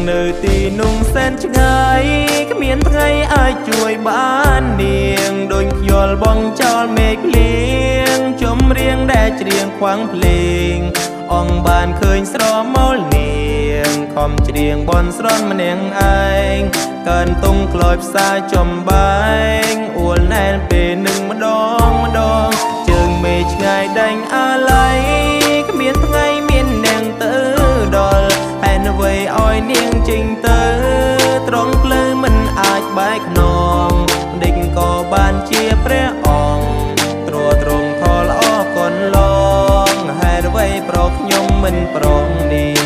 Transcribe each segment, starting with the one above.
នៅទីនោះសែនឆ្ងាយគ្មានថ្ងៃអាចជួយបាននាងដូចខ្យល់បងចោលមេឃភ្លៀងចម្រៀងដែលច្រៀងខ្វាំងភ្លេងអងបានឃើញស្រមោលនាងខំច្រៀងបនស្រន់ម្នាក់ឯងកើនតុងក្លោយផ្សាចំបែងអួលណែនពេលនឹងម្ដងម្ដងជើងមេឆ្ងាយដេញអាឡ័យគ្មានថ្ងៃមាននាងទៅដល់ហើយអ្វីឲ្យនាងចេញទៅត្រង់ភ្លឺមិនអាចបែកខ្នងដេកក៏បានជាព្រះអង្គទ្រទ្រង់ថលអរគុណឡងហើយអ្វីប្រខ្ញុំមិនប្រងនេះ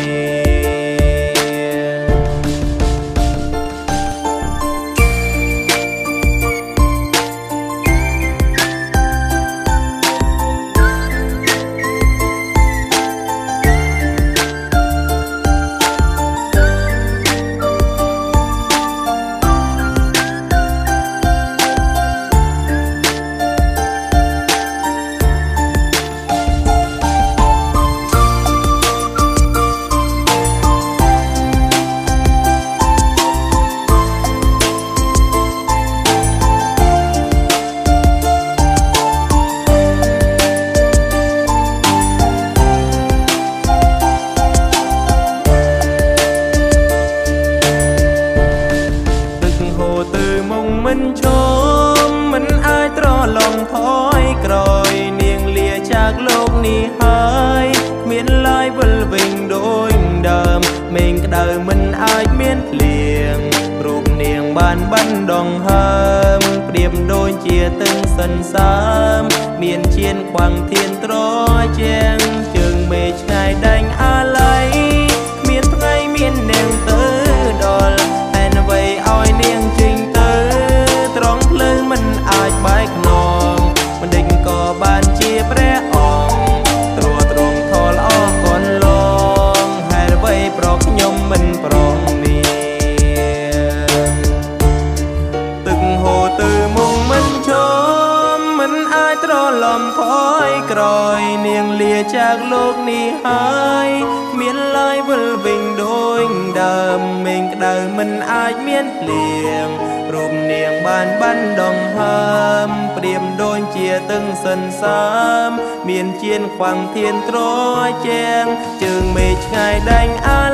មិនឈមមិនអាចត្រឡងថយក្រោយនាងលាจากលោកនេះហើយគ្មានឡើយវិលវិញដូចដើមមេឃក្តៅមិនអាចមានភ្លៀងរូបនាងបានបណ្ដងហើមប្រៀបដូចជាទឹងសិនសាមមានជៀនខ្វាំងធានត្រជាងជើងមេឆ្ងាយដេញអាឡ័យគ្មានថ្ងៃមាននាងទៅដល់តែអ្វីឲ្យនាងចេញមិនអាចបែកខ្នងមិនដេញក៏បានជាព្រះអង្គទ្រទ្រង់ថលអរគុណឡងហើយអ្វីប្រកខ្ញុំមិនប្រងនេះទឹកហូរទៅមុខមិនឈមមិនអាចត្រឡំថយក្រោយនាងលាจากលោកនេះហើយមានឡើយវិលវិញដូចដើមមេឃក្តៅមិនអាចមានភ្លៀងរូបនាងបានបណ្ដងហើមប្រៀបដូចជាទឹងសិនសាមមានជៀនខ្វាំងធានត្រជាងជើងមេឃឆ្ងាយដេញអា